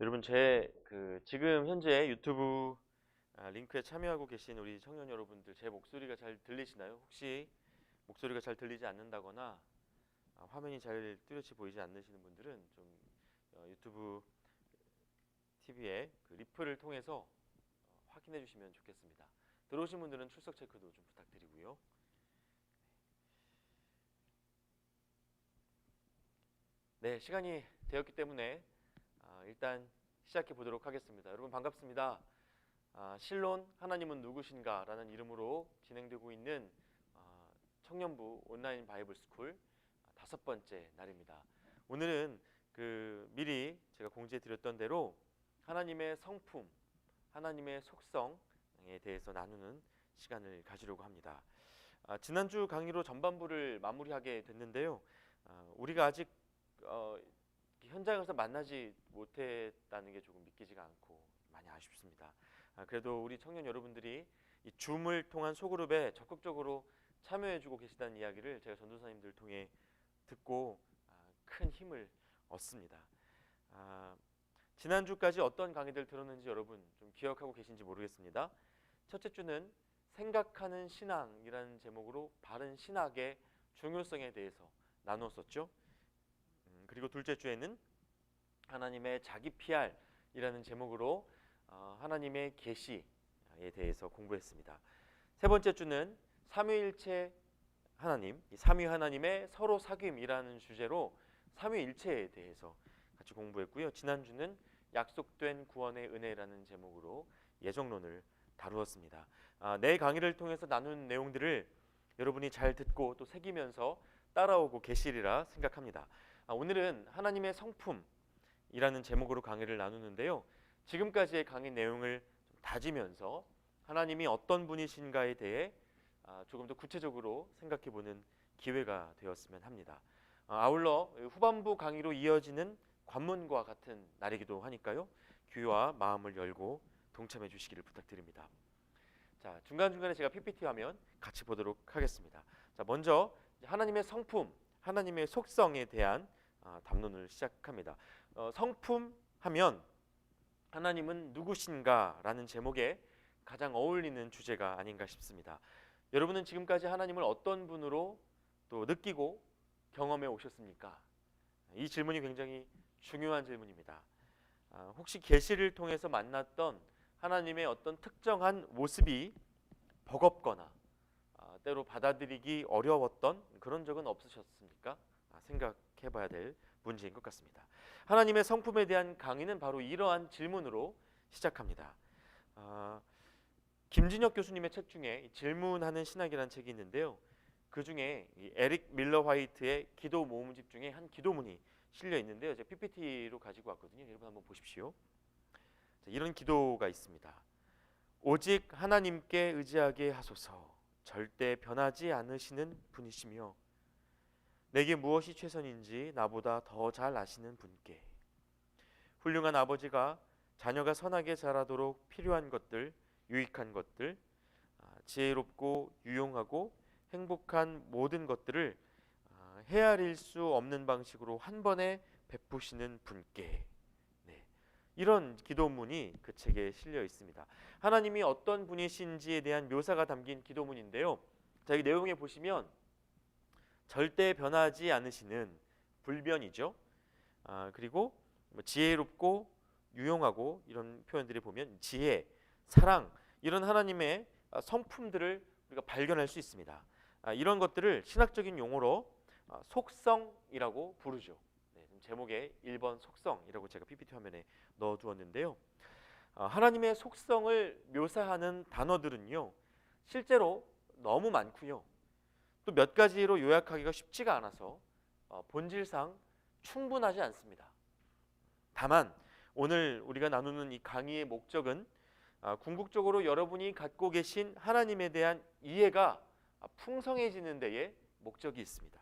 여러분 제 지금 현재 유튜브 링크에 참여하고 계신 우리 청년 여러분들 제 목소리가 잘 들리시나요? 혹시 목소리가 잘 들리지 않는다거나 화면이 잘 뚜렷이 보이지 않으시는 분들은 좀 유튜브 TV에 리플을 통해서 확인해 주시면 좋겠습니다. 들어오신 분들은 출석 체크도 좀 부탁드리고요. 네, 시간이 되었기 때문에 일단 시작해 보도록 하겠습니다. 여러분 반갑습니다. 신론 하나님은 누구신가라는 이름으로 진행되고 있는 청년부 온라인 바이블 스쿨 다섯 번째 날입니다. 오늘은 미리 제가 공지해 드렸던 대로 하나님의 성품, 하나님의 속성에 대해서 나누는 시간을 가지려고 합니다. 지난주 강의로 전반부를 마무리하게 됐는데요. 우리가 아직 현장에서 만나지 못했다는 게 조금 믿기지가 않고 많이 아쉽습니다. 그래도 우리 청년 여러분들이 이 줌을 통한 소그룹에 적극적으로 참여해주고 계시다는 이야기를 제가 전도사님들 통해 듣고 큰 힘을 얻습니다. 지난주까지 어떤 강의들 들었는지 여러분 좀 기억하고 계신지 모르겠습니다. 첫째 주는 생각하는 신앙이라는 제목으로 바른 신학의 중요성에 대해서 나눴었죠. 그리고 둘째 주에는 하나님의 자기 PR이라는 제목으로 하나님의 계시에 대해서 공부했습니다. 세 번째 주는 삼위일체 하나님, 이 삼위 하나님의 서로 사귐이라는 주제로 삼위일체에 대해서 같이 공부했고요. 지난주는 약속된 구원의 은혜라는 제목으로 예정론을 다루었습니다. 내 강의를 통해서 나눈 내용들을 여러분이 잘 듣고 또 새기면서 따라오고 계시리라 생각합니다. 오늘은 하나님의 성품이라는 제목으로 강의를 나누는데요. 지금까지의 강의 내용을 좀 다지면서 하나님이 어떤 분이신가에 대해 조금 더 구체적으로 생각해보는 기회가 되었으면 합니다. 아울러 후반부 강의로 이어지는 관문과 같은 날이기도 하니까요. 귀와 마음을 열고 동참해 주시기를 부탁드립니다. 자, 중간중간에 제가 PPT 화면 같이 보도록 하겠습니다. 자, 먼저 하나님의 성품, 하나님의 속성에 대한 담론을 시작합니다. 성품 하면 하나님은 누구신가라는 제목에 가장 어울리는 주제가 아닌가 싶습니다. 여러분은 지금까지 하나님을 어떤 분으로 또 느끼고 경험해 오셨습니까? 이 질문이 굉장히 중요한 질문입니다. 혹시 계시를 통해서 만났던 하나님의 어떤 특정한 모습이 버겁거나 때로 받아들이기 어려웠던 그런 적은 없으셨습니까? 생각해 봐야 될 문제인 것 같습니다. 하나님의 성품에 대한 강의는 바로 이러한 질문으로 시작합니다. 김진혁 교수님의 책 중에 질문하는 신학이라는 책이 있는데요. 그 중에 에릭 밀러 화이트의 기도 모음집 중에 한 기도문이 실려 있는데요. 제가 PPT로 가지고 왔거든요. 여러분 한번 보십시오. 자, 이런 기도가 있습니다. 오직 하나님께 의지하게 하소서. 절대 변하지 않으시는 분이시며 내게 무엇이 최선인지 나보다 더 잘 아시는 분께 훌륭한 아버지가 자녀가 선하게 자라도록 필요한 것들, 유익한 것들, 지혜롭고 유용하고 행복한 모든 것들을 헤아릴 수 없는 방식으로 한 번에 베푸시는 분께. 네. 이런 기도문이 그 책에 실려 있습니다. 하나님이 어떤 분이신지에 대한 묘사가 담긴 기도문인데요. 자, 이 내용에 보시면 절대 변하지 않으시는 불변이죠. 그리고 지혜롭고 유용하고 이런 표현들을 보면 지혜, 사랑 이런 하나님의 성품들을 우리가 발견할 수 있습니다. 이런 것들을 신학적인 용어로 속성이라고 부르죠. 네, 제목에 1번 속성이라고 제가 PPT 화면에 넣어두었는데요. 하나님의 속성을 묘사하는 단어들은요. 실제로 너무 많고요. 또 몇 가지로 요약하기가 쉽지가 않아서 본질상 충분하지 않습니다. 다만 오늘 우리가 나누는 이 강의의 목적은 궁극적으로 여러분이 갖고 계신 하나님에 대한 이해가 풍성해지는 데에 목적이 있습니다.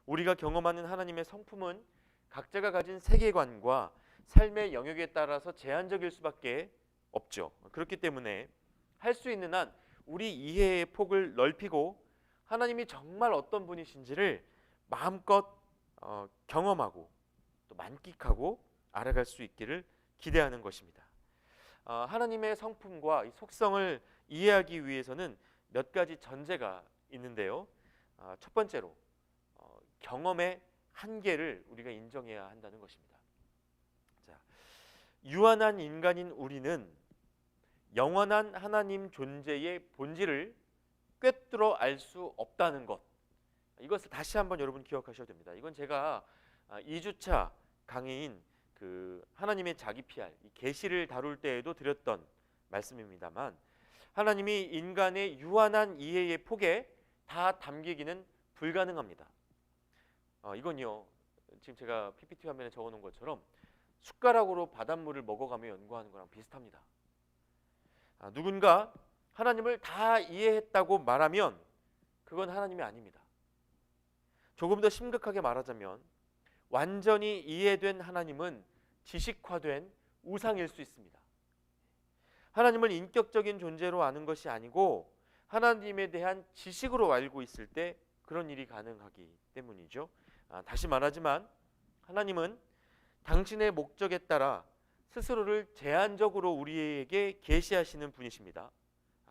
우리가 경험하는 하나님의 성품은 각자가 가진 세계관과 삶의 영역에 따라서 제한적일 수밖에 없죠. 그렇기 때문에 할 수 있는 한 우리 이해의 폭을 넓히고 하나님이 정말 어떤 분이신지를 마음껏 경험하고 또 만끽하고 알아갈 수 있기를 기대하는 것입니다. 하나님의 성품과 이 속성을 이해하기 위해서는 몇 가지 전제가 있는데요. 첫 번째로 경험의 한계를 우리가 인정해야 한다는 것입니다. 자, 유한한 인간인 우리는 영원한 하나님 존재의 본질을 꿰뚫어 알 수 없다는 것, 이것을 다시 한번 여러분 기억하셔야 됩니다. 이건 제가 2주차 강의인 그 하나님의 자기 PR, 이 계시를 다룰 때에도 드렸던 말씀입니다만, 하나님이 인간의 유한한 이해의 폭에 다 담기기는 불가능합니다. 이건요, 지금 제가 PPT 화면에 적어놓은 것처럼 숟가락으로 바닷물을 먹어가며 연구하는 거랑 비슷합니다. 누군가 하나님을 다 이해했다고 말하면 그건 하나님이 아닙니다. 조금 더 심각하게 말하자면 완전히 이해된 하나님은 지식화된 우상일 수 있습니다. 하나님을 인격적인 존재로 아는 것이 아니고 하나님에 대한 지식으로 알고 있을 때 그런 일이 가능하기 때문이죠. 다시 말하지만 하나님은 당신의 목적에 따라 스스로를 제한적으로 우리에게 계시하시는 분이십니다.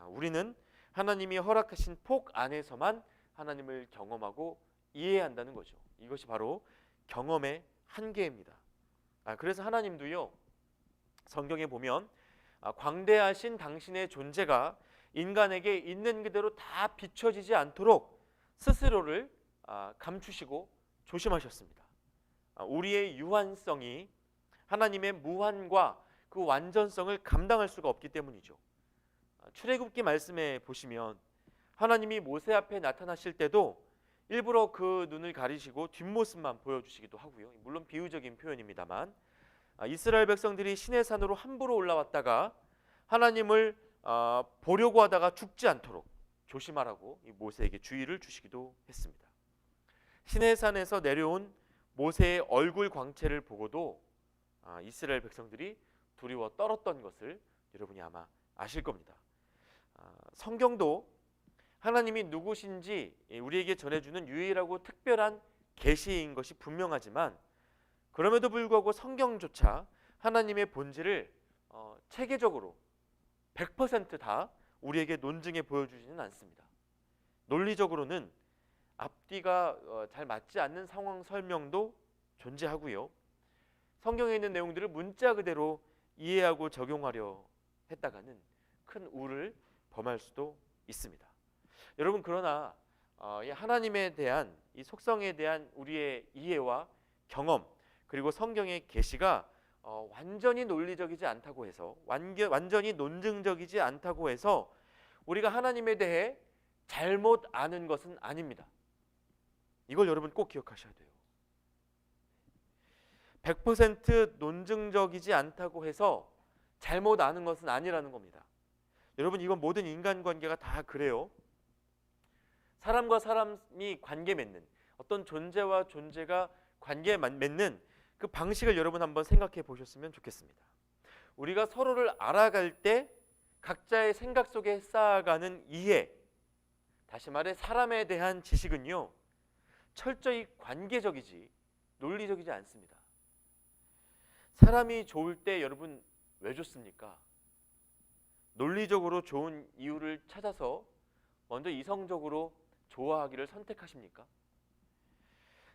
우리는 하나님이 허락하신 폭 안에서만 하나님을 경험하고 이해한다는 거죠. 이것이 바로 경험의 한계입니다. 그래서 하나님도요, 성경에 보면 광대하신 당신의 존재가 인간에게 있는 그대로 다 비춰지지 않도록 스스로를 감추시고 조심하셨습니다. 우리의 유한성이 하나님의 무한과 그 완전성을 감당할 수가 없기 때문이죠. 출애굽기 말씀에 보시면 하나님이 모세 앞에 나타나실 때도 일부러 그 눈을 가리시고 뒷모습만 보여주시기도 하고요. 물론 비유적인 표현입니다만, 이스라엘 백성들이 시내산으로 함부로 올라왔다가 하나님을 보려고 하다가 죽지 않도록 조심하라고 모세에게 주의를 주시기도 했습니다. 시내산에서 내려온 모세의 얼굴 광채를 보고도 이스라엘 백성들이 두려워 떨었던 것을 여러분이 아마 아실 겁니다. 성경도 하나님이 누구신지 우리에게 전해주는 유일하고 특별한 계시인 것이 분명하지만, 그럼에도 불구하고 성경조차 하나님의 본질을 체계적으로 100% 우리에게 논증해 보여주지는 않습니다. 논리적으로는 앞뒤가 잘 맞지 않는 상황 설명도 존재하고요. 성경에 있는 내용들을 문자 그대로 이해하고 적용하려 했다가는 큰 우를 범할 수도 있습니다. 여러분, 그러나 하나님에 대한 이 속성에 대한 우리의 이해와 경험, 그리고 성경의 계시가 완전히 논리적이지 않다고 해서, 완전히 논증적이지 않다고 해서 우리가 하나님에 대해 잘못 아는 것은 아닙니다. 이걸 여러분 꼭 기억하셔야 돼요. 100% 논증적이지 않다고 해서 잘못 아는 것은 아니라는 겁니다. 여러분, 이건 모든 인간관계가 다 그래요. 사람과 사람이 관계 맺는, 어떤 존재와 존재가 관계 맺는 그 방식을 여러분 한번 생각해 보셨으면 좋겠습니다. 우리가 서로를 알아갈 때 각자의 생각 속에 쌓아가는 이해, 다시 말해 사람에 대한 지식은요, 철저히 관계적이지 논리적이지 않습니다. 사람이 좋을 때 여러분 왜 좋습니까? 논리적으로 좋은 이유를 찾아서 먼저 이성적으로 좋아하기를 선택하십니까?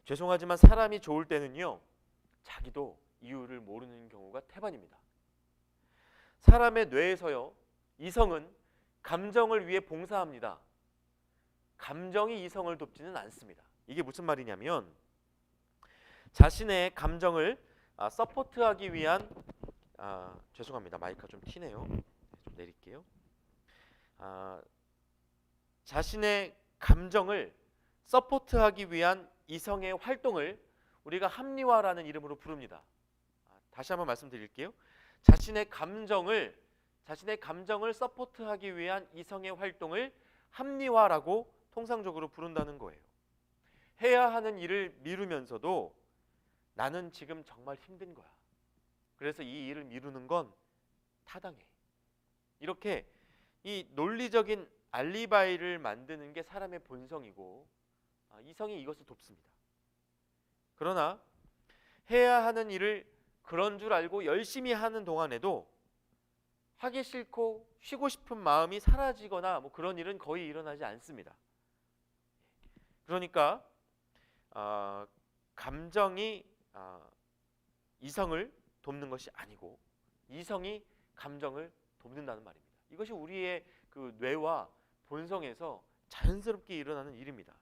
죄송하지만 사람이 좋을 때는요, 자기도 이유를 모르는 경우가 태반입니다. 사람의 뇌에서요, 이성은 감정을 위해 봉사합니다. 감정이 이성을 돕지는 않습니다. 이게 무슨 말이냐면, 자신의 감정을 서포트하기 위한, 죄송합니다, 마이크가 좀 튀네요. 좀 내릴게요. 자신의 감정을 서포트하기 위한 이성의 활동을 우리가 합리화라는 이름으로 부릅니다. 다시 한번 말씀드릴게요. 자신의 감정을 서포트하기 위한 이성의 활동을 합리화라고 통상적으로 부른다는 거예요. 해야 하는 일을 미루면서도 나는 지금 정말 힘든 거야. 그래서 이 일을 미루는 건 타당해. 이렇게 이 논리적인 알리바이를 만드는 게 사람의 본성이고, 이성이 이것을 돕습니다. 그러나 해야 하는 일을 그런 줄 알고 열심히 하는 동안에도 하기 싫고 쉬고 싶은 마음이 사라지거나 뭐 그런 일은 거의 일어나지 않습니다. 그러니까 감정이 이성을 돕는 것이 아니고 이성이 감정을 돕는다는 말입니다. 이것이 우리의 그 뇌와 본성에서 자연스럽게 일어나는 일입니다.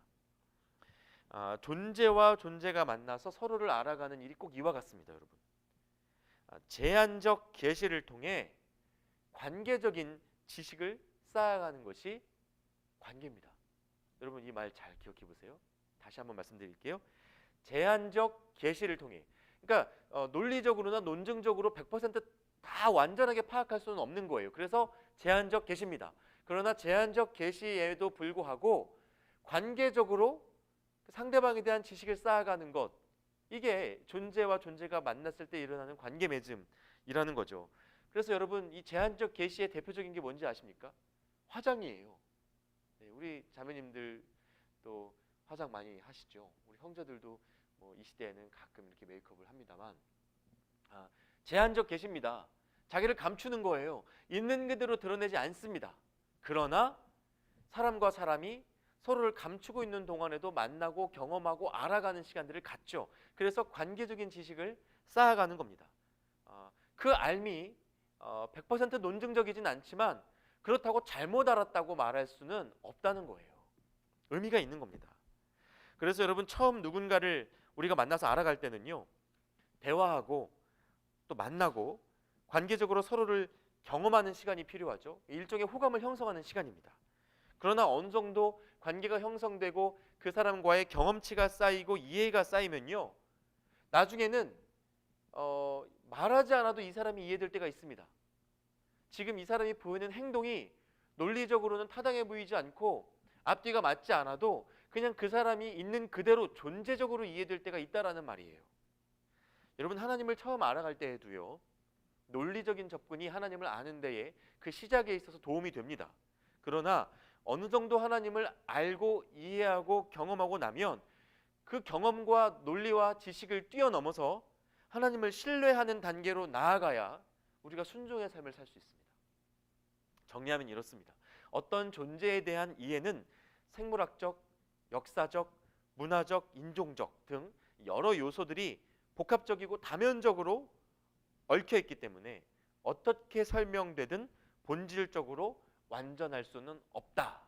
존재와 존재가 만나서 서로를 알아가는 일이 꼭 이와 같습니다, 여러분. 제한적 계시를 통해 관계적인 지식을 쌓아가는 것이 관계입니다. 여러분 이 말 잘 기억해 보세요. 다시 한번 말씀드릴게요. 제한적 계시를 통해, 그러니까 논리적으로나 논증적으로 100%다 완전하게 파악할 수는 없는 거예요. 그래서 제한적 계시입니다. 그러나 제한적 계시에도 불구하고 관계적으로 상대방에 대한 지식을 쌓아가는 것, 이게 존재와 존재가 만났을 때 일어나는 관계 맺음이라는 거죠. 그래서 여러분 이 제한적 계시의 대표적인 게 뭔지 아십니까? 화장이에요. 네, 우리 자매님들 또 화장 많이 하시죠. 우리 형제들도 뭐 이 시대에는 가끔 이렇게 메이크업을 합니다만 제한적 계시입니다. 자기를 감추는 거예요. 있는 그대로 드러내지 않습니다. 그러나 사람과 사람이 서로를 감추고 있는 동안에도 만나고 경험하고 알아가는 시간들을 갖죠. 그래서 관계적인 지식을 쌓아가는 겁니다. 그 알미 100% 논증적이진 않지만 그렇다고 잘못 알았다고 말할 수는 없다는 거예요. 의미가 있는 겁니다. 그래서 여러분 처음 누군가를 우리가 만나서 알아갈 때는요, 대화하고 또 만나고 관계적으로 서로를 경험하는 시간이 필요하죠. 일종의 호감을 형성하는 시간입니다. 그러나 어느 정도 관계가 형성되고 그 사람과의 경험치가 쌓이고 이해가 쌓이면요, 나중에는 말하지 않아도 이 사람이 이해될 때가 있습니다. 지금 이 사람이 보이는 행동이 논리적으로는 타당해 보이지 않고 앞뒤가 맞지 않아도 그냥 그 사람이 있는 그대로 존재적으로 이해될 때가 있다라는 말이에요. 여러분 하나님을 처음 알아갈 때에도요, 논리적인 접근이 하나님을 아는 데에 그 시작에 있어서 도움이 됩니다. 그러나 어느 정도 하나님을 알고 이해하고 경험하고 나면 그 경험과 논리와 지식을 뛰어넘어서 하나님을 신뢰하는 단계로 나아가야 우리가 순종의 삶을 살 수 있습니다. 정리하면 이렇습니다. 어떤 존재에 대한 이해는 생물학적, 역사적, 문화적, 인종적 등 여러 요소들이 복합적이고 다면적으로 얽혀 있기 때문에 어떻게 설명되든 본질적으로 완전할 수는 없다.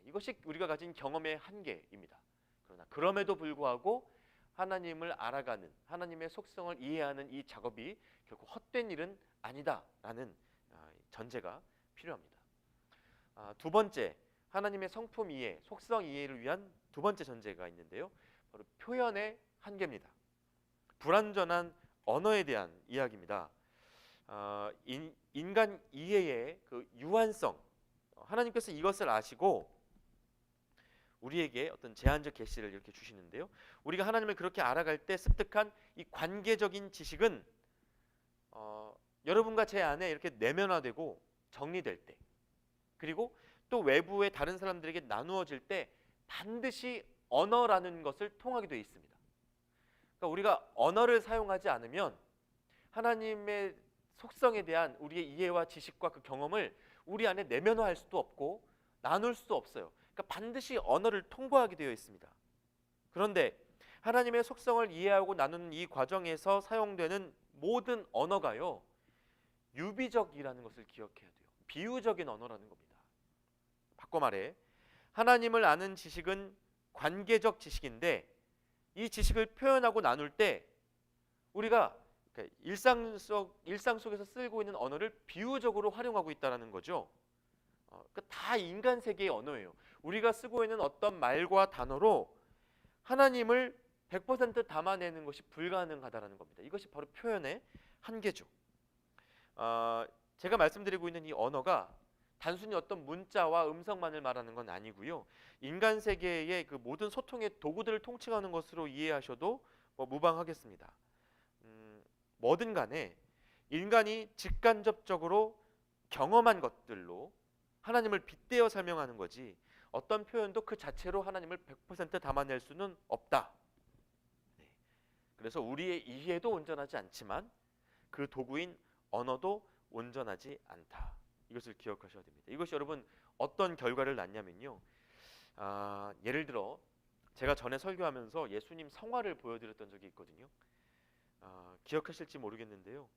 이것이 우리가 가진 경험의 한계입니다. 그러나 그럼에도 불구하고 하나님을 알아가는, 하나님의 속성을 이해하는 이 작업이 결코 헛된 일은 아니다라는 전제가 필요합니다. 두 번째, 하나님의 성품 이해, 속성 이해를 위한 두 번째 전제가 있는데요, 바로 표현의 한계입니다. 불완전한 언어에 대한 이야기입니다. 인간 이해의 그 유한성, 하나님께서 이것을 아시고 우리에게 어떤 제한적 계시를 이렇게 주시는데요, 우리가 하나님을 그렇게 알아갈 때 습득한 이 관계적인 지식은 여러분과 제 안에 이렇게 내면화되고 정리될 때, 그리고 또 외부의 다른 사람들에게 나누어질 때 반드시 언어라는 것을 통하게 되어 있습니다. 그러니까 우리가 언어를 사용하지 않으면 하나님의 속성에 대한 우리의 이해와 지식과 그 경험을 우리 안에 내면화할 수도 없고 나눌 수도 없어요. 그러니까 반드시 언어를 통과하게 되어 있습니다. 그런데 하나님의 속성을 이해하고 나누는 이 과정에서 사용되는 모든 언어가요, 유비적이라는 것을 기억해야 돼요. 비유적인 언어라는 겁니다. 바꿔 말해 하나님을 아는 지식은 관계적 지식인데 이 지식을 표현하고 나눌 때 우리가 일상 속에서 쓰고 있는 언어를 비유적으로 활용하고 있다는 거죠. 다 인간 세계의 언어예요. 우리가 쓰고 있는 어떤 말과 단어로 하나님을 100% 담아내는 것이 불가능하다는 겁니다. 이것이 바로 표현의 한계죠. 제가 말씀드리고 있는 이 언어가 단순히 어떤 문자와 음성만을 말하는 건 아니고요, 인간 세계의 그 모든 소통의 도구들을 통칭하는 것으로 이해하셔도 무방하겠습니다. 뭐든 간에 인간이 직간접적으로 경험한 것들로 하나님을 빗대어 설명하는 거지 어떤 표현도 그 자체로 하나님을 100% 담아낼 수는 없다. 그래서 우리의 이해도 온전하지 않지만 그 도구인 언어도 온전하지 않다. 이것을 기억하셔야 됩니다. 이것이 여러분 어떤 결과를 낳냐면요. 예를 들어 제가 전에 설교하면서 예수님 성화를 보여드렸던 적이 있거든요. 기억하실지 모르겠는데요.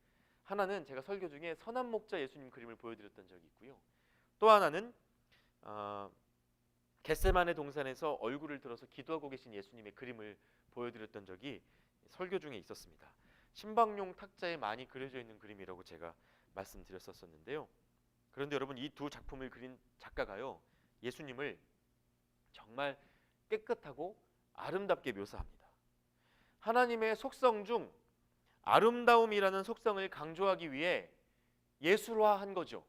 하나는 제가 설교 중에 선한 목자 예수님 그림을 보여드렸던 적이 있고요. 또 하나는 겟세마네 동산에서 얼굴을 들어서 기도하고 계신 예수님의 그림을 보여드렸던 적이 설교 중에 있었습니다. 신방용 탁자에 많이 그려져 있는 그림이라고 제가 말씀드렸었는데요. 그런데 여러분 이 두 작품을 그린 작가가요, 예수님을 정말 깨끗하고 아름답게 묘사합니다. 하나님의 속성 중 아름다움이라는 속성을 강조하기 위해 예술화한 거죠.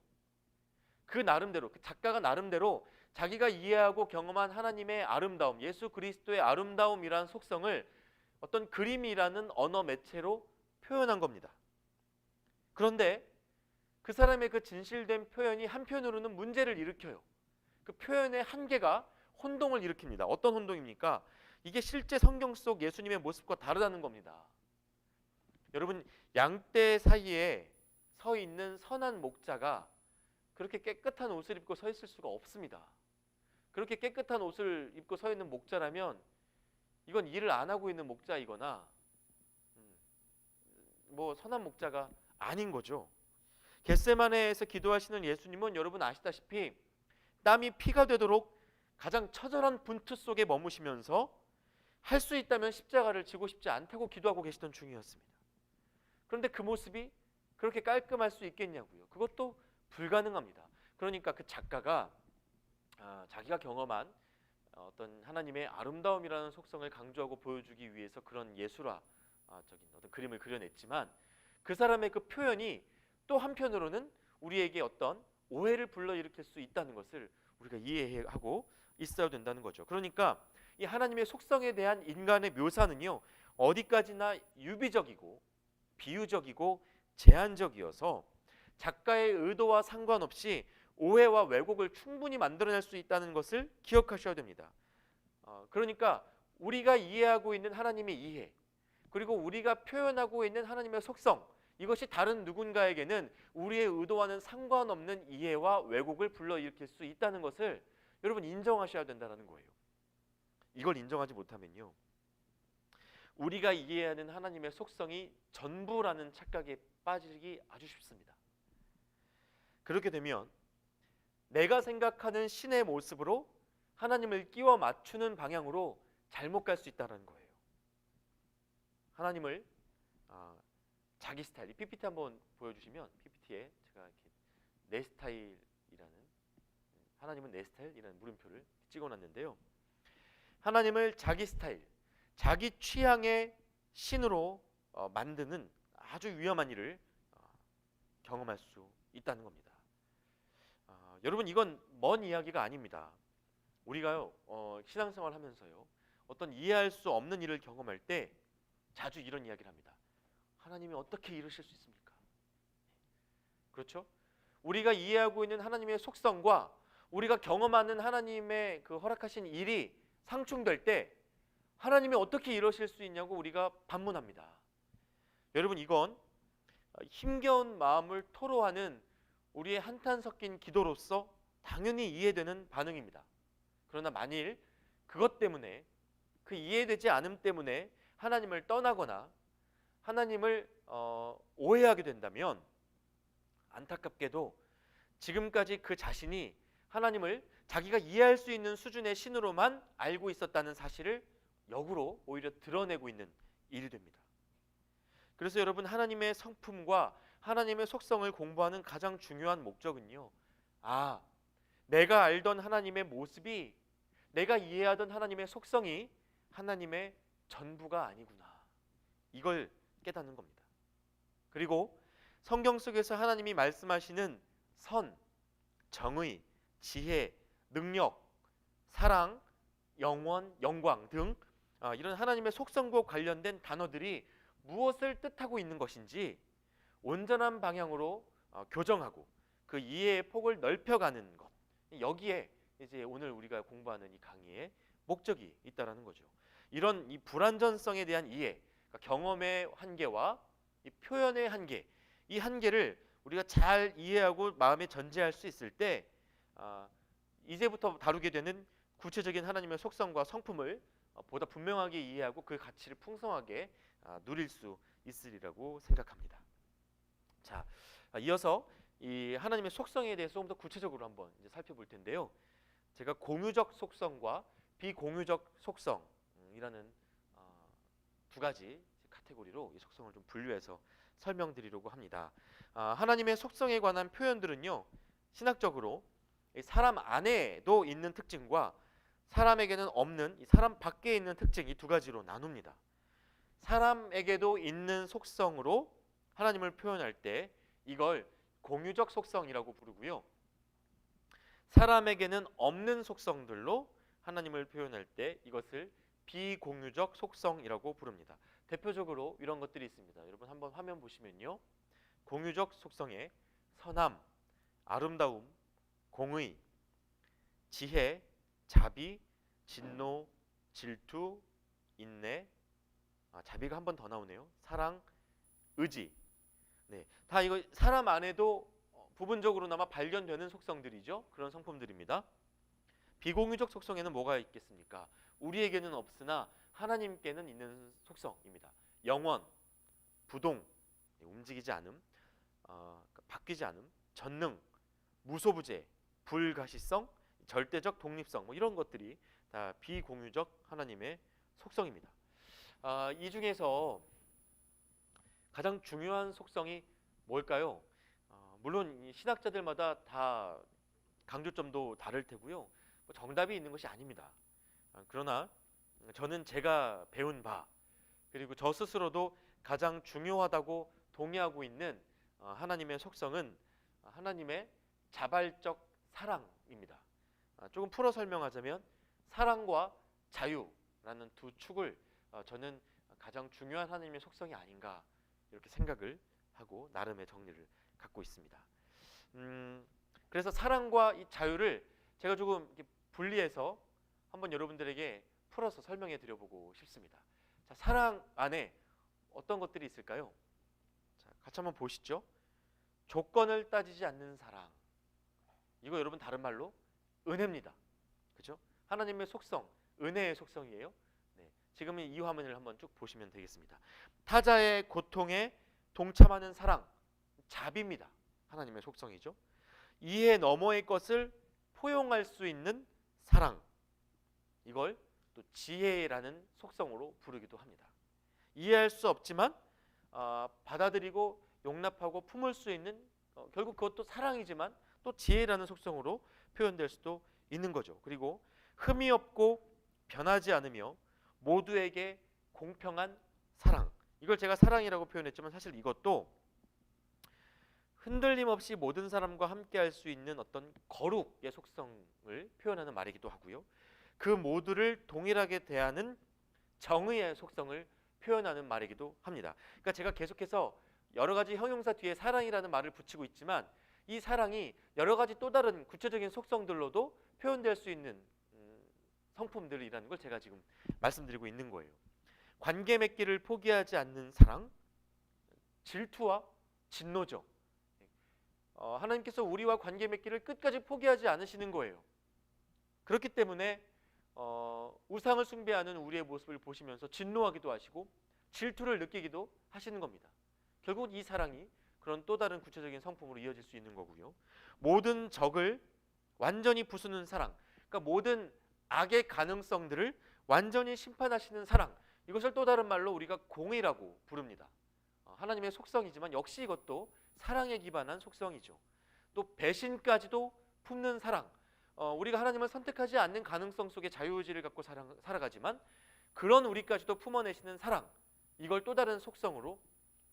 그 나름대로, 그 작가가 나름대로 자기가 이해하고 경험한 하나님의 아름다움, 예수 그리스도의 아름다움이라는 속성을 어떤 그림이라는 언어 매체로 표현한 겁니다. 그런데 그 사람의 그 진실된 표현이 한편으로는 문제를 일으켜요. 그 표현의 한계가 혼동을 일으킵니다. 어떤 혼동입니까? 이게 실제 성경 속 예수님의 모습과 다르다는 겁니다. 여러분, 양떼 사이에 서 있는 선한 목자가 그렇게 깨끗한 옷을 입고 서 있을 수가 없습니다. 그렇게 깨끗한 옷을 입고 서 있는 목자라면 이건 일을 안 하고 있는 목자이거나 뭐 선한 목자가 아닌 거죠. 겟세마네에서 기도하시는 예수님은 여러분 아시다시피 땀이 피가 되도록 가장 처절한 분투 속에 머무시면서 할 수 있다면 십자가를 지고 싶지 않다고 기도하고 계시던 중이었습니다. 그런데 그 모습이 그렇게 깔끔할 수 있겠냐고요. 그것도 불가능합니다. 그러니까 그 작가가 자기가 경험한 어떤 하나님의 아름다움이라는 속성을 강조하고 보여주기 위해서 그런 예술화적인 어떤 그림을 그려냈지만 그 사람의 그 표현이 또 한편으로는 우리에게 어떤 오해를 불러일으킬 수 있다는 것을 우리가 이해하고 있어야 된다는 거죠. 그러니까 이 하나님의 속성에 대한 인간의 묘사는요, 어디까지나 유비적이고 비유적이고 제한적이어서 작가의 의도와 상관없이 오해와 왜곡을 충분히 만들어낼 수 있다는 것을 기억하셔야 됩니다. 그러니까 우리가 이해하고 있는 하나님의 이해, 그리고 우리가 표현하고 있는 하나님의 속성, 이것이 다른 누군가에게는 우리의 의도와는 상관없는 이해와 왜곡을 불러일으킬 수 있다는 것을 여러분 인정하셔야 된다는 거예요. 이걸 인정하지 못하면요, 우리가 이해하는 하나님의 속성이 전부라는 착각에 빠지기 아주 쉽습니다. 그렇게 되면 내가 생각하는 신의 모습으로 하나님을 끼워 맞추는 방향으로 잘못 갈 수 있다는 거예요. 하나님을 자기 스타일, 이 PPT 한번 보여주시면, PPT에 제가 이렇게 내 스타일이라는, 하나님은 내 스타일이라는 물음표를 찍어놨는데요. 하나님을 자기 스타일, 자기 취향의 신으로 만드는 아주 위험한 일을 경험할 수 있다는 겁니다. 여러분, 이건 먼 이야기가 아닙니다. 우리가요, 신앙생활 하면서요, 어떤 이해할 수 없는 일을 경험할 때 자주 이런 이야기를 합니다. 하나님이 어떻게 이러실 수 있습니까? 그렇죠? 우리가 이해하고 있는 하나님의 속성과 우리가 경험하는 하나님의 그 허락하신 일이 상충될 때 하나님이 어떻게 이러실 수 있냐고 우리가 반문합니다. 여러분, 이건 힘겨운 마음을 토로하는 우리의 한탄 섞인 기도로서 당연히 이해되는 반응입니다. 그러나 만일 그것 때문에, 그 이해되지 않음 때문에 하나님을 떠나거나 하나님을 오해하게 된다면 안타깝게도 지금까지 그 자신이 하나님을 자기가 이해할 수 있는 수준의 신으로만 알고 있었다는 사실을 역으로 오히려 드러내고 있는 일이 됩니다. 그래서 여러분, 하나님의 성품과 하나님의 속성을 공부하는 가장 중요한 목적은요, 내가 알던 하나님의 모습이, 내가 이해하던 하나님의 속성이 하나님의 전부가 아니구나, 이걸 깨닫는 겁니다. 그리고 성경 속에서 하나님이 말씀하시는 선, 정의, 지혜, 능력, 사랑, 영원, 영광 등 이런 하나님의 속성과 관련된 단어들이 무엇을 뜻하고 있는 것인지 온전한 방향으로 교정하고 그 이해의 폭을 넓혀가는 것, 여기에 이제 오늘 우리가 공부하는 이 강의의 목적이 있다라는 거죠. 이런 이 불완전성에 대한 이해, 그러니까 경험의 한계와 이 표현의 한계, 이 한계를 우리가 잘 이해하고 마음에 전제할 수 있을 때 이제부터 다루게 되는 구체적인 하나님의 속성과 성품을 보다 분명하게 이해하고 그 가치를 풍성하게 누릴 수 있으리라고 생각합니다. 자, 이어서 이 하나님의 속성에 대해서 좀 더 구체적으로 한번 이제 살펴볼 텐데요. 제가 공유적 속성과 비공유적 속성이라는 두 가지 카테고리로 이 속성을 좀 분류해서 설명드리려고 합니다. 하나님의 속성에 관한 표현들은요, 신학적으로 사람 안에도 있는 특징과 사람에게는 없는 이 사람 밖에 있는 특징, 이 두 가지로 나눕니다. 사람에게도 있는 속성으로 하나님을 표현할 때 이걸 공유적 속성이라고 부르고요. 사람에게는 없는 속성들로 하나님을 표현할 때 이것을 비공유적 속성이라고 부릅니다. 대표적으로 이런 것들이 있습니다. 여러분 한번 화면 보시면요. 공유적 속성에 선함, 아름다움, 공의, 지혜, 자비, 진노, 질투, 인내, 자비가 한 번 더 나오네요. 사랑, 의지. 네, 다 이거 사람 안에도 부분적으로나마 발견되는 속성들이죠. 그런 성품들입니다. 비공유적 속성에는 뭐가 있겠습니까? 우리에게는 없으나 하나님께는 있는 속성입니다. 영원, 부동, 움직이지 않음, 바뀌지 않음, 전능, 무소부재, 불가시성, 절대적 독립성, 뭐 이런 것들이 다 비공유적 하나님의 속성입니다. 이 중에서 가장 중요한 속성이 뭘까요? 물론 신학자들마다 다 강조점도 다를 테고요. 정답이 있는 것이 아닙니다. 그러나 저는 제가 배운 바 그리고 저 스스로도 가장 중요하다고 동의하고 있는 하나님의 속성은 하나님의 자발적 사랑입니다. 조금 풀어 설명하자면 사랑과 자유라는 두 축을 저는 가장 중요한 하나님의 속성이 아닌가 이렇게 생각을 하고 나름의 정리를 갖고 있습니다. 그래서 사랑과 이 자유를 제가 조금 이렇게 분리해서 한번 여러분들에게 풀어서 설명해 드려보고 싶습니다. 자, 사랑 안에 어떤 것들이 있을까요? 자, 같이 한번 보시죠. 조건을 따지지 않는 사랑. 이거 여러분 다른 말로 은혜입니다. 그렇죠? 하나님의 속성, 은혜의 속성이에요. 네, 지금은 이 화면을 한번 쭉 보시면 되겠습니다. 타자의 고통에 동참하는 사랑, 자비입니다. 하나님의 속성이죠. 이해 너머의 것을 포용할 수 있는 사랑, 이걸 또 지혜라는 속성으로 부르기도 합니다. 이해할 수 없지만 받아들이고 용납하고 품을 수 있는 결국 그것도 사랑이지만 또 지혜라는 속성으로 표현될 수도 있는 거죠. 그리고 흠이 없고 변하지 않으며 모두에게 공평한 사랑, 이걸 제가 사랑이라고 표현했지만 사실 이것도 흔들림 없이 모든 사람과 함께 할 수 있는 어떤 거룩의 속성을 표현하는 말이기도 하고요. 그 모두를 동일하게 대하는 정의의 속성을 표현하는 말이기도 합니다. 그러니까 제가 계속해서 여러 가지 형용사 뒤에 사랑이라는 말을 붙이고 있지만 이 사랑이 여러 가지 또 다른 구체적인 속성들로도 표현될 수 있는 성품들이라는 걸 제가 지금 말씀드리고 있는 거예요. 관계 맺기를 포기하지 않는 사랑, 질투와 진노죠. 하나님께서 우리와 관계 맺기를 끝까지 포기하지 않으시는 거예요. 그렇기 때문에 우상을 숭배하는 우리의 모습을 보시면서 진노하기도 하시고 질투를 느끼기도 하시는 겁니다. 결국 이 사랑이 그런 또 다른 구체적인 성품으로 이어질 수 있는 거고요. 모든 적을 완전히 부수는 사랑, 그러니까 모든 악의 가능성들을 완전히 심판하시는 사랑, 이것을 또 다른 말로 우리가 공의라고 부릅니다. 하나님의 속성이지만 역시 이것도 사랑에 기반한 속성이죠. 또 배신까지도 품는 사랑, 우리가 하나님을 선택하지 않는 가능성 속에 자유의지를 갖고 살아가지만 그런 우리까지도 품어내시는 사랑, 이걸 또 다른 속성으로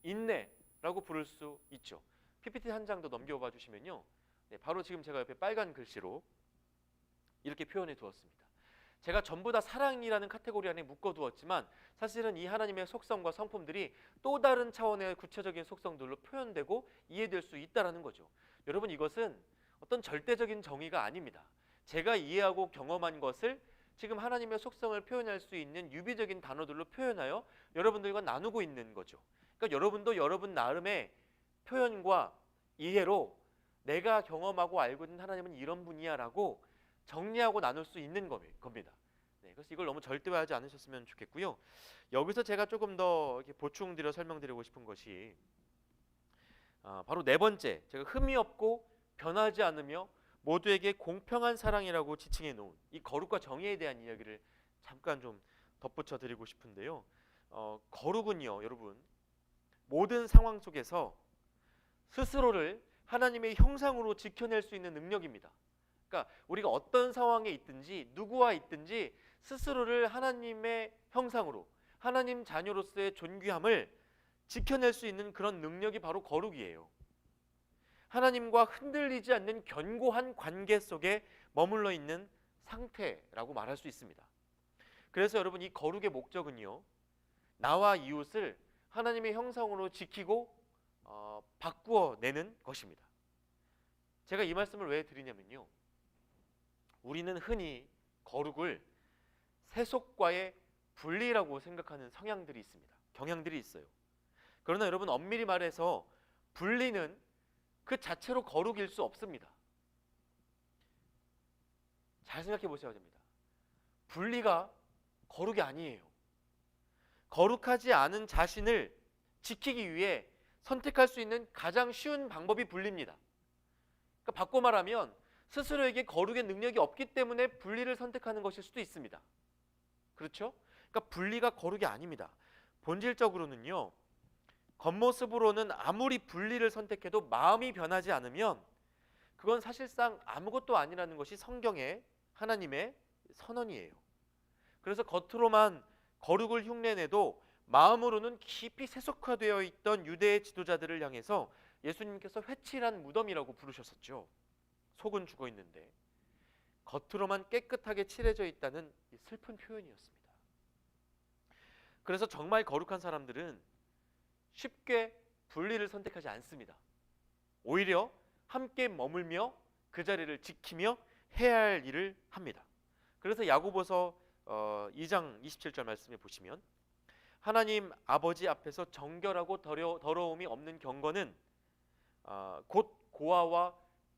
인내라고 부를 수 있죠. PPT 한 장 더 넘겨봐 주시면요, 네, 바로 지금 제가 옆에 빨간 글씨로 이렇게 표현해 두었습니다. 제가 전부 다 사랑이라는 카테고리 안에 묶어두었지만 사실은 이 하나님의 속성과 성품들이 또 다른 차원의 구체적인 속성들로 표현되고 이해될 수 있다는 거죠. 여러분, 이것은 어떤 절대적인 정의가 아닙니다. 제가 이해하고 경험한 것을 지금 하나님의 속성을 표현할 수 있는 유비적인 단어들로 표현하여 여러분들과 나누고 있는 거죠. 그러니까 여러분도 여러분 나름의 표현과 이해로 내가 경험하고 알고 있는 하나님은 이런 분이야라고 정리하고 나눌 수 있는 겁니다. 네, 그래서 이걸 너무 절대화하지 않으셨으면 좋겠고요. 여기서 제가 조금 더 이렇게 보충드려 설명드리고 싶은 것이 바로 네 번째, 제가 흠이 없고 변하지 않으며 모두에게 공평한 사랑이라고 지칭해 놓은 이 거룩과 정의에 대한 이야기를 잠깐 좀 덧붙여 드리고 싶은데요. 거룩은요, 여러분, 모든 상황 속에서 스스로를 하나님의 형상으로 지켜낼 수 있는 능력입니다. 그러니까 우리가 어떤 상황에 있든지 누구와 있든지 스스로를 하나님의 형상으로, 하나님 자녀로서의 존귀함을 지켜낼 수 있는 그런 능력이 바로 거룩이에요. 하나님과 흔들리지 않는 견고한 관계 속에 머물러 있는 상태라고 말할 수 있습니다. 그래서 여러분, 이 거룩의 목적은요, 나와 이웃을 하나님의 형상으로 지키고 바꾸어내는 것입니다. 제가 이 말씀을 왜 드리냐면요, 우리는 흔히 거룩을 세속과의 분리라고 생각하는 성향들이 있습니다. 경향들이 있어요. 그러나 여러분, 엄밀히 말해서 분리는 그 자체로 거룩일 수 없습니다. 잘 생각해 보셔야 됩니다. 분리가 거룩이 아니에요. 거룩하지 않은 자신을 지키기 위해 선택할 수 있는 가장 쉬운 방법이 분리입니다. 그러니까 바꿔 말하면 스스로에게 거룩의 능력이 없기 때문에 분리를 선택하는 것일 수도 있습니다. 그렇죠? 그러니까 분리가 거룩이 아닙니다. 본질적으로는요, 겉모습으로는 아무리 분리를 선택해도 마음이 변하지 않으면 그건 사실상 아무것도 아니라는 것이 성경의 하나님의 선언이에요. 그래서 겉으로만 거룩을 흉내내도 마음으로는 깊이 세속화되어 있던 유대의 지도자들을 향해서 예수님께서 회칠한 무덤이라고 부르셨었죠. 속은 죽어 있는데 겉으로만 깨끗하게 칠해져 있다는 슬픈 표현이었습니다. 그래서 정말 거룩한 사람들은 쉽게 분리를 선택하지 않습니다. 오히려 함께 머물며 그 자리를 지키며 해야 할 일을 합니다. 그래서 야고보서 2장 27절 말씀에 보시면, 하나님 아버지 앞에서 정결하고 더러움이 없는 경건은 곧 고아와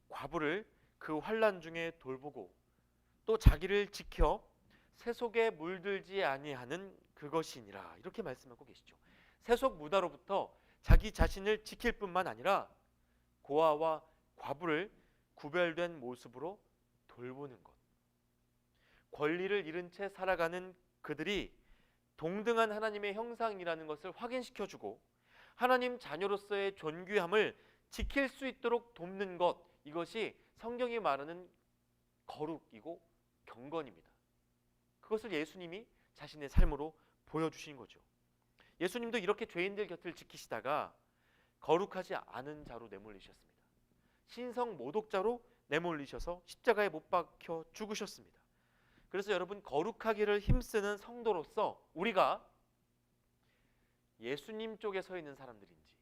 과부를 그 환난 중에 돌보고 또 자기를 지켜 세속에 물들지 아니하는 그것이니라, 이렇게 말씀하고 계시죠. 세속 무다로부터 자기 자신을 지킬 뿐만 아니라 고아와 과부를 구별된 모습으로 돌보는 것. 권리를 잃은 채 살아가는 그들이 동등한 하나님의 형상이라는 것을 확인시켜주고 하나님 자녀로서의 존귀함을 지킬 수 있도록 돕는 것, 이것이 성경이 말하는 거룩이고 경건입니다. 그것을 예수님이 자신의 삶으로 보여주신 거죠. 예수님도 이렇게 죄인들 곁을 지키시다가 거룩하지 않은 자로 내몰리셨습니다. 신성 모독자로 내몰리셔서 십자가에 못 박혀 죽으셨습니다. 그래서 여러분, 거룩하기를 힘쓰는 성도로서 우리가 예수님 쪽에 서 있는 사람들인지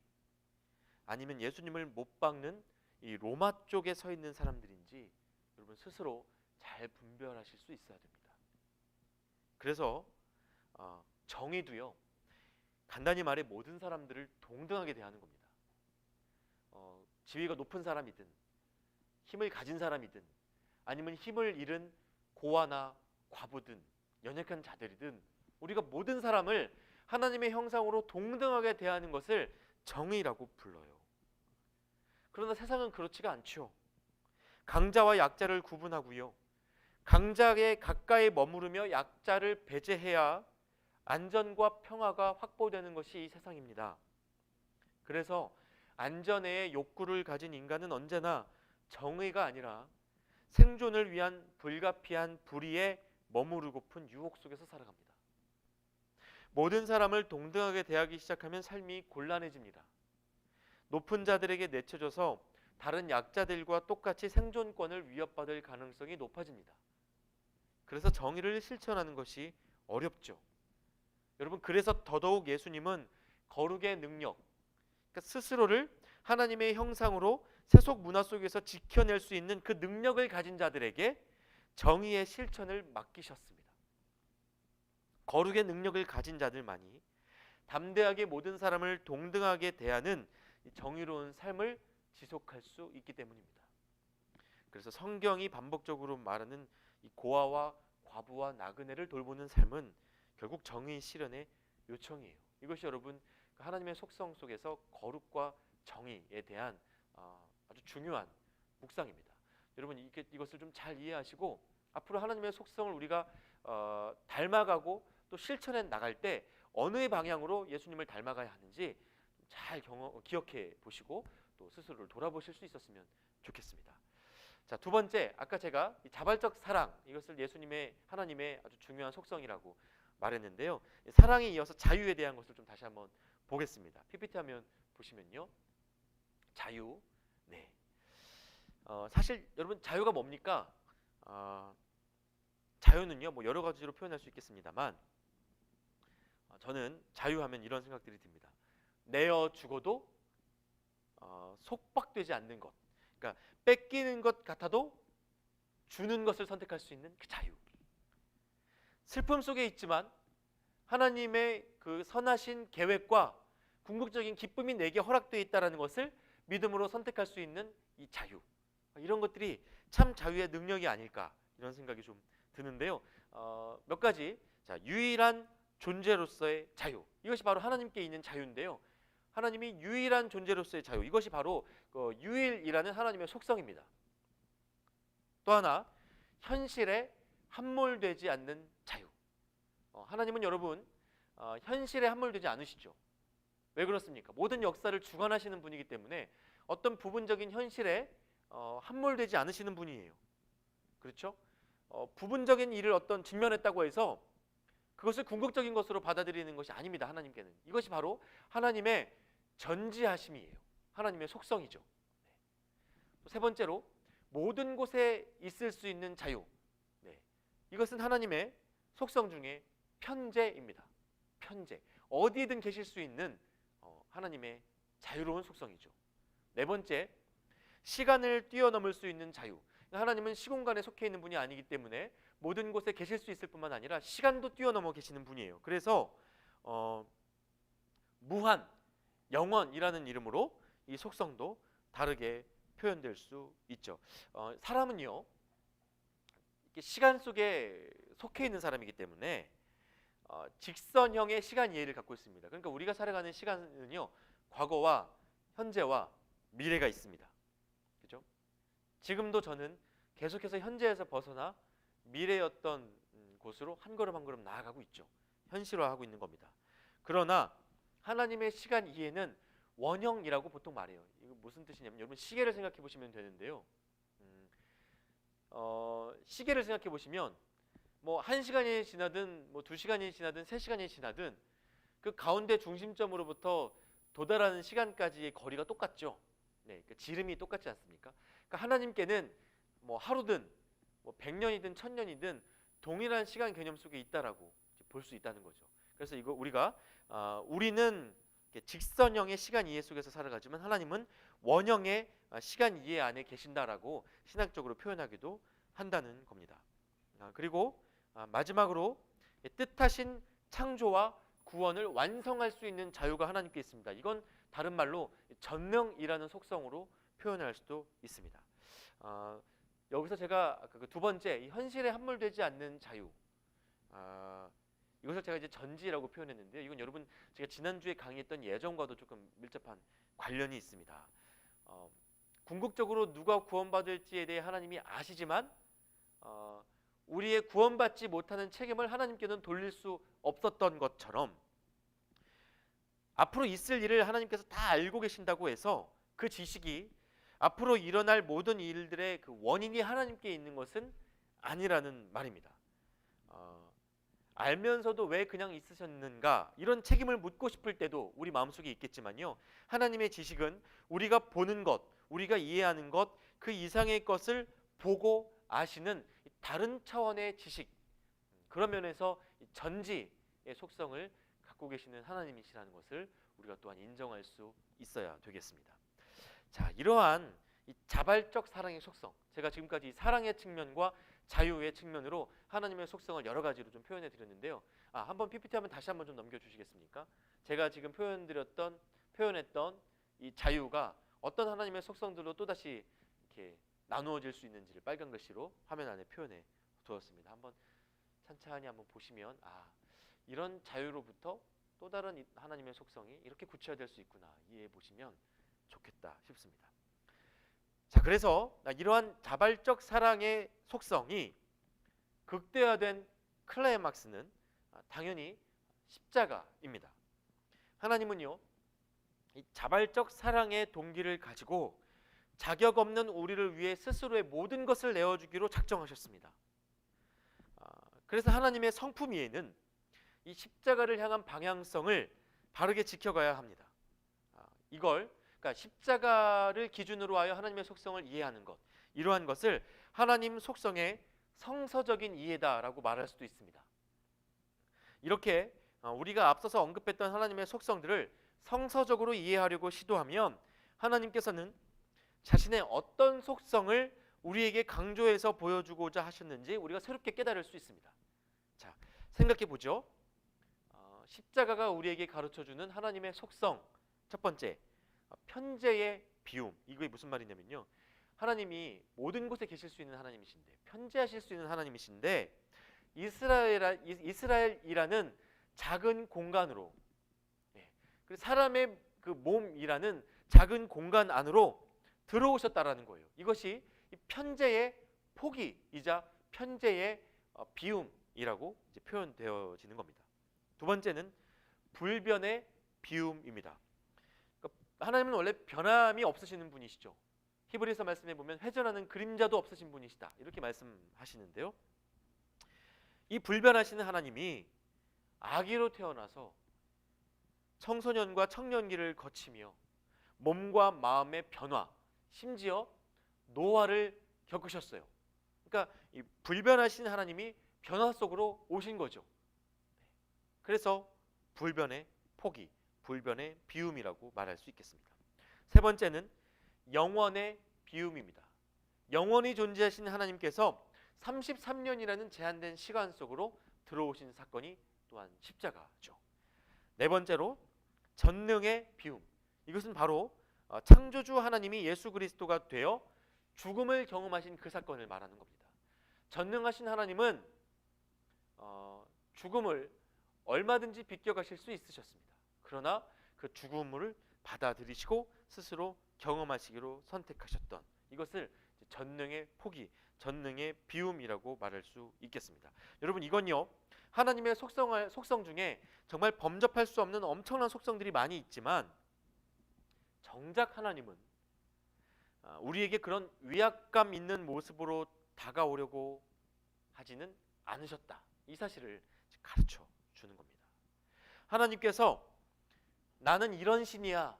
아니면 예수님을 못 박는 이 로마 쪽에 서 있는 사람들인지 여러분 스스로 잘 분별하실 수 있어야 됩니다. 그래서 정의도요, 간단히 말해 모든 사람들을 동등하게 대하는 겁니다. 지위가 높은 사람이든 힘을 가진 사람이든 아니면 힘을 잃은 고아나 과부든 연약한 자들이든 우리가 모든 사람을 하나님의 형상으로 동등하게 대하는 것을 정의라고 불러요. 그러나 세상은 그렇지가 않죠. 강자와 약자를 구분하고요, 강자에 가까이 머무르며 약자를 배제해야 안전과 평화가 확보되는 것이 이 세상입니다. 그래서 안전의 욕구를 가진 인간은 언제나 정의가 아니라 생존을 위한 불가피한 불의에 머무르고픈 유혹 속에서 살아갑니다. 모든 사람을 동등하게 대하기 시작하면 삶이 곤란해집니다. 높은 자들에게 내쳐져서 다른 약자들과 똑같이 생존권을 위협받을 가능성이 높아집니다. 그래서 정의를 실천하는 것이 어렵죠. 여러분, 그래서 더더욱 예수님은 거룩의 능력, 그러니까 스스로를 하나님의 형상으로 세속 문화 속에서 지켜낼 수 있는 그 능력을 가진 자들에게 정의의 실천을 맡기셨습니다. 거룩의 능력을 가진 자들만이 담대하게 모든 사람을 동등하게 대하는 이 정의로운 삶을 지속할 수 있기 때문입니다. 그래서 성경이 반복적으로 말하는 이 고아와 과부와 나그네를 돌보는 삶은 결국 정의 실현의 요청이에요. 이것이 여러분 하나님의 속성 속에서 거룩과 정의에 대한 아주 중요한 묵상입니다. 여러분 이것을 좀 잘 이해하시고 앞으로 하나님의 속성을 우리가 닮아가고 또 실천해 나갈 때 어느 방향으로 예수님을 닮아가야 하는지 잘 기억해 보시고 또 스스로를 돌아보실 수 있었으면 좋겠습니다. 자, 두 번째, 아까 제가 이 자발적 사랑, 이것을 예수님의 하나님의 아주 중요한 속성이라고 말했는데요. 사랑에 이어서 자유에 대한 것을 좀 다시 한번 보겠습니다. PPT 화면 보시면요, 자유. 네. 사실 여러분 자유가 뭡니까? 자유는요, 뭐 여러 가지로 표현할 수 있겠습니다만, 저는 자유하면 이런 생각들이 듭니다. 내어 죽어도 속박되지 않는 것. 그러니까 뺏기는 것 같아도 주는 것을 선택할 수 있는 그 자유. 슬픔 속에 있지만 하나님의 그 선하신 계획과 궁극적인 기쁨이 내게 허락되어 있다는 것을 믿음으로 선택할 수 있는 이 자유. 이런 것들이 참 자유의 능력이 아닐까 이런 생각이 좀 드는데요. 몇 가지. 자, 유일한 존재로서의 자유. 이것이 바로 하나님께 있는 자유인데요. 하나님이 유일한 존재로서의 자유. 이것이 바로 유일이라는 하나님의 속성입니다. 또 하나, 현실에 함몰되지 않는 자유. 하나님은 여러분 현실에 함몰되지 않으시죠. 왜 그렇습니까? 모든 역사를 주관하시는 분이기 때문에 어떤 부분적인 현실에 함몰되지 않으시는 분이에요. 그렇죠? 부분적인 일을 어떤 직면했다고 해서 그것을 궁극적인 것으로 받아들이는 것이 아닙니다. 하나님께는. 이것이 바로 하나님의 전지하심이에요. 하나님의 속성이죠. 세 번째로 모든 곳에 있을 수 있는 자유. 이것은 하나님의 속성 중에 편재입니다. 편재. 어디든 계실 수 있는 하나님의 자유로운 속성이죠. 네 번째, 시간을 뛰어넘을 수 있는 자유. 하나님은 시공간에 속해 있는 분이 아니기 때문에 모든 곳에 계실 수 있을 뿐만 아니라 시간도 뛰어넘어 계시는 분이에요. 그래서 무한, 영원이라는 이름으로 이 속성도 다르게 표현될 수 있죠. 사람은요, 시간 속에 속해 있는 사람이기 때문에 직선형의 시간 이해를 갖고 있습니다. 그러니까 우리가 살아가는 시간은요, 과거와 현재와 미래가 있습니다. 그죠? 지금도 저는 계속해서 현재에서 벗어나 미래의 어떤 곳으로 한 걸음 한 걸음 나아가고 있죠. 현실화하고 있는 겁니다. 그러나 하나님의 시간 이해는 원형이라고 보통 말해요. 이거 무슨 뜻이냐면 여러분 시계를 생각해 보시면 되는데요. 시계를 생각해 보시면 뭐 1시간이 지나든 뭐 2시간이 지나든 3시간이 지나든 그 가운데 중심점으로부터 도달하는 시간까지의 거리가 똑같죠. 네, 그 지름이 똑같지 않습니까? 그러니까 하나님께는 뭐 하루든 뭐 100년이든 1000년이든 동일한 시간 개념 속에 있다라고 볼 수 있다는 거죠. 그래서 이거 우리는 직선형의 시간 이해 속에서 살아가지만 하나님은 원형의 시간 이해 안에 계신다라고 신학적으로 표현하기도 한다는 겁니다. 그리고 마지막으로 뜻하신 창조와 구원을 완성할 수 있는 자유가 하나님께 있습니다. 이건 다른 말로 전능이라는 속성으로 표현할 수도 있습니다. 여기서 제가 두 번째 현실에 함몰되지 않는 자유, 이것을 제가 이제 전지라고 표현했는데요. 이건 여러분 제가 지난주에 강의했던 예정과도 조금 밀접한 관련이 있습니다. 궁극적으로 누가 구원받을지에 대해 하나님이 아시지만 우리의 구원받지 못하는 책임을 하나님께는 돌릴 수 없었던 것처럼 앞으로 있을 일을 하나님께서 다 알고 계신다고 해서 그 지식이 앞으로 일어날 모든 일들의 그 원인이 하나님께 있는 것은 아니라는 말입니다. 알면서도 왜 그냥 있으셨는가 이런 책임을 묻고 싶을 때도 우리 마음속에 있겠지만요. 하나님의 지식은 우리가 보는 것, 우리가 이해하는 것, 그 이상의 것을 보고 아시는 다른 차원의 지식, 그런 면에서 전지의 속성을 갖고 계시는 하나님이시라는 것을 우리가 또한 인정할 수 있어야 되겠습니다. 자, 이러한 이 자발적 사랑의 속성, 제가 지금까지 사랑의 측면과 자유의 측면으로 하나님의 속성을 여러 가지로 좀 표현해 드렸는데요. 한번 PPT 하면 다시 한번 좀 넘겨주시겠습니까? 제가 지금 표현했던 이 자유가 어떤 하나님의 속성들로 또다시 이렇게 나누어질 수 있는지를 빨간 글씨로 화면 안에 표현해 두었습니다. 한번 찬찬히 한번 보시면 이런 자유로부터 또 다른 하나님의 속성이 이렇게 구체화될 수 있구나 이해해 보시면 좋겠다 싶습니다. 자, 그래서 이러한 자발적 사랑의 속성이 극대화된 클라이막스는 당연히 십자가입니다. 하나님은요, 이 자발적 사랑의 동기를 가지고 자격 없는 우리를 위해 스스로의 모든 것을 내어주기로 작정하셨습니다. 그래서 하나님의 성품 위에는 이 십자가를 향한 방향성을 바르게 지켜가야 합니다. 그러니까 십자가를 기준으로 하여 하나님의 속성을 이해하는 것, 이러한 것을 하나님 속성의 성서적인 이해다라고 말할 수도 있습니다. 이렇게 우리가 앞서서 언급했던 하나님의 속성들을 성서적으로 이해하려고 시도하면 하나님께서는 자신의 어떤 속성을 우리에게 강조해서 보여주고자 하셨는지 우리가 새롭게 깨달을 수 있습니다. 자, 생각해 보죠. 십자가가 우리에게 가르쳐주는 하나님의 속성, 첫 번째, 편재의 비움. 이게 무슨 말이냐면요, 하나님이 모든 곳에 계실 수 있는 하나님이신데, 편재하실 수 있는 하나님이신데, 이스라엘이라는 작은 공간으로, 그래서 사람의 그 몸이라는 작은 공간 안으로 들어오셨다라는 거예요. 이것이 편재의 포기이자 편재의 비움이라고 이제 표현되어지는 겁니다. 두 번째는 불변의 비움입니다. 그러니까 하나님은 원래 변함이 없으시는 분이시죠. 히브리서 말씀에 보면 회전하는 그림자도 없으신 분이시다 이렇게 말씀하시는데요, 이 불변하시는 하나님이 아기로 태어나서 청소년과 청년기를 거치며 몸과 마음의 변화, 심지어 노화를 겪으셨어요. 그러니까 이 불변하신 하나님이 변화 속으로 오신 거죠. 그래서 불변의 포기, 불변의 비움이라고 말할 수 있겠습니다. 세 번째는 영원의 비움입니다. 영원히 존재하신 하나님께서 33년이라는 제한된 시간 속으로 들어오신 사건이 또한 십자가죠. 네 번째로 전능의 비움. 이것은 바로 창조주 하나님이 예수 그리스도가 되어 죽음을 경험하신 그 사건을 말하는 겁니다. 전능하신 하나님은 죽음을 얼마든지 비껴가실 수 있으셨습니다. 그러나 그 죽음을 받아들이시고 스스로 경험하시기로 선택하셨던 이것을 전능의 포기, 전능의 비움이라고 말할 수 있겠습니다. 여러분, 이건요, 하나님의 속성 중에 정말 범접할 수 없는 엄청난 속성들이 많이 있지만 정작 하나님은 우리에게 그런 위압감 있는 모습으로 다가오려고 하지는 않으셨다. 이 사실을 가르쳐 주는 겁니다. 하나님께서 나는 이런 신이야,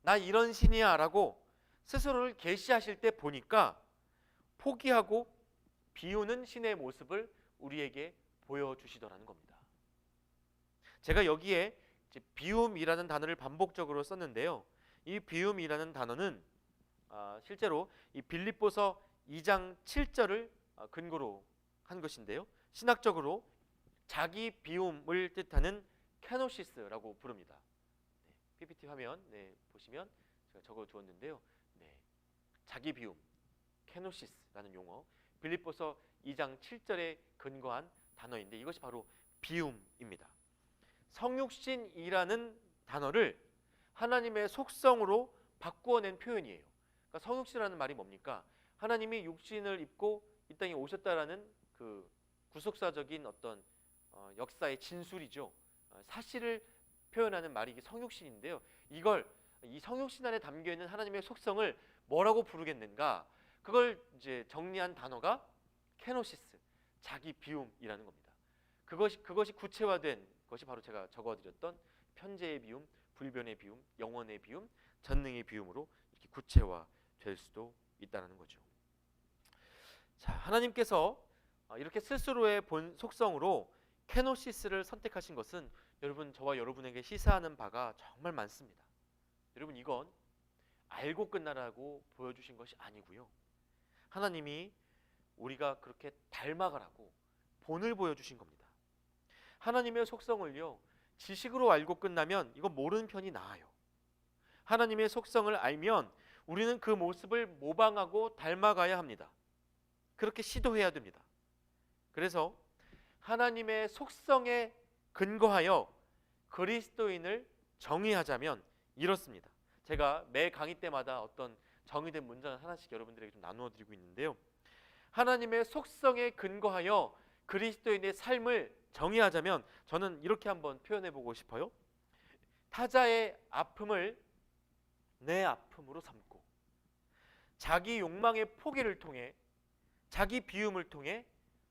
나 이런 신이야 라고 스스로를 계시하실 때 보니까 포기하고 비우는 신의 모습을 우리에게 보여주시더라는 겁니다. 제가 여기에 비움이라는 단어를 반복적으로 썼는데요, 이 비움이라는 단어는 실제로 이 빌립보서 2장 7절을 근거로 한 것인데요, 신학적으로 자기 비움을 뜻하는 케노시스라고 부릅니다. PPT 화면 보시면 제가 적어 두었는데요, 자기 비움, 케노시스라는 용어, 빌립보서 2장 7절에 근거한 단어인데 이것이 바로 비움입니다. 성육신이라는 단어를 하나님의 속성으로 바꾸어낸 표현이에요. 그러니까 성육신이라는 말이 뭡니까? 하나님이 육신을 입고 이 땅에 오셨다라는 그 구속사적인 어떤 역사의 진술이죠. 사실을 표현하는 말이 이게 성육신인데요, 이 성육신 안에 담겨 있는 하나님의 속성을 뭐라고 부르겠는가? 그걸 이제 정리한 단어가 케노시스, 자기 비움이라는 겁니다. 그것이 구체화된 것이 바로 제가 적어드렸던 편재의 비움, 불변의 비움, 영원의 비움, 전능의 비움으로 이렇게 구체화될 수도 있다는 거죠. 자, 하나님께서 이렇게 스스로의 본 속성으로 케노시스를 선택하신 것은 여러분, 저와 여러분에게 시사하는 바가 정말 많습니다. 여러분, 이건 알고 끝나라고 보여주신 것이 아니고요, 하나님이 우리가 그렇게 닮아가라고 본을 보여주신 겁니다. 하나님의 속성을요, 지식으로 알고 끝나면 이건 모르는 편이 나아요. 하나님의 속성을 알면 우리는 그 모습을 모방하고 닮아가야 합니다. 그렇게 시도해야 됩니다. 그래서 하나님의 속성에 근거하여 그리스도인을 정의하자면 이렇습니다. 제가 매 강의 때마다 어떤 정의된 문장을 하나씩 여러분들에게 좀 나누어 드리고 있는데요. 하나님의 속성에 근거하여 그리스도인의 삶을 정의하자면 저는 이렇게 한번 표현해 보고 싶어요. 타자의 아픔을 내 아픔으로 삼고 자기 욕망의 포기를 통해 자기 비움을 통해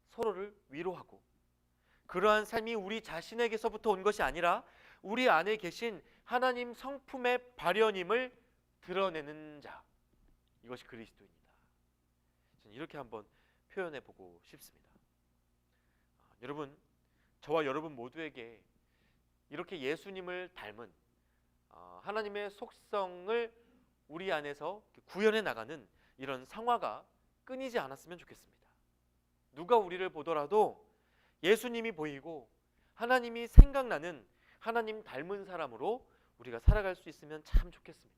서로를 위로하고, 그러한 삶이 우리 자신에게서부터 온 것이 아니라 우리 안에 계신 하나님 성품의 발현임을 드러내는 자, 이것이 그리스도입니다. 저는 이렇게 한번 표현해 보고 싶습니다. 여러분, 저와 여러분 모두에게 이렇게 예수님을 닮은 하나님의 속성을 우리 안에서 구현해 나가는 이런 성화가 끊이지 않았으면 좋겠습니다. 누가 우리를 보더라도 예수님이 보이고 하나님이 생각나는 하나님 닮은 사람으로 우리가 살아갈 수 있으면 참 좋겠습니다.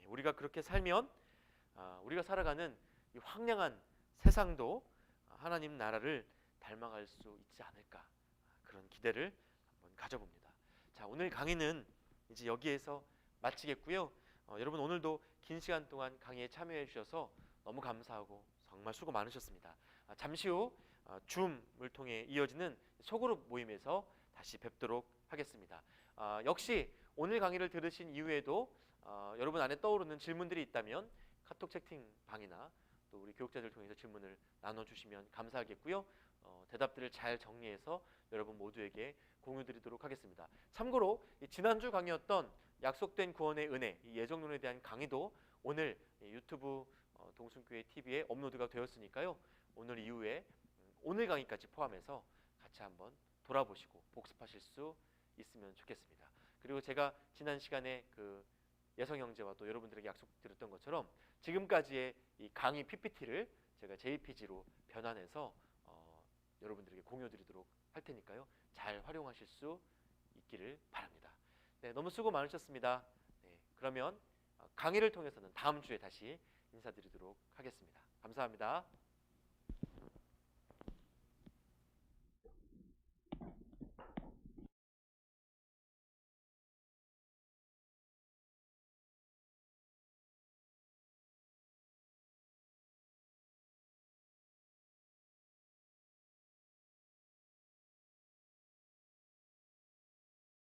우리가 그렇게 살면 우리가 살아가는 이 황량한 세상도 하나님 나라를 닮아갈 수 있지 않을까, 그런 기대를 한번 가져봅니다. 자, 오늘 강의는 이제 여기에서 마치겠고요. 여러분, 오늘도 긴 시간 동안 강의에 참여해 주셔서 너무 감사하고 정말 수고 많으셨습니다. 잠시 후 줌을 통해 이어지는 소그룹 모임에서 다시 뵙도록 하겠습니다. 역시 오늘 강의를 들으신 이후에도 여러분 안에 떠오르는 질문들이 있다면 카톡 채팅방이나 또 우리 교육자들 통해서 질문을 나눠주시면 감사하겠고요. 대답들을 잘 정리해서 여러분 모두에게 공유드리도록 하겠습니다. 참고로 지난주 강의였던 약속된 구원의 은혜, 이 예정론에 대한 강의도 오늘 유튜브 동순교회 TV에 업로드가 되었으니까요. 오늘 이후에 오늘 강의까지 포함해서 같이 한번 돌아보시고 복습하실 수 있으면 좋겠습니다. 그리고 제가 지난 시간에 그 예성 형제와 또 여러분들에게 약속드렸던 것처럼 지금까지의 이 강의 PPT를 제가 JPG로 변환해서 여러분들에게 공유드리도록 할 테니까요. 잘 활용하실 수 있기를 바랍니다. 네, 너무 수고 많으셨습니다. 네, 그러면 강의를 통해서는 다음 주에 다시 인사드리도록 하겠습니다. 감사합니다.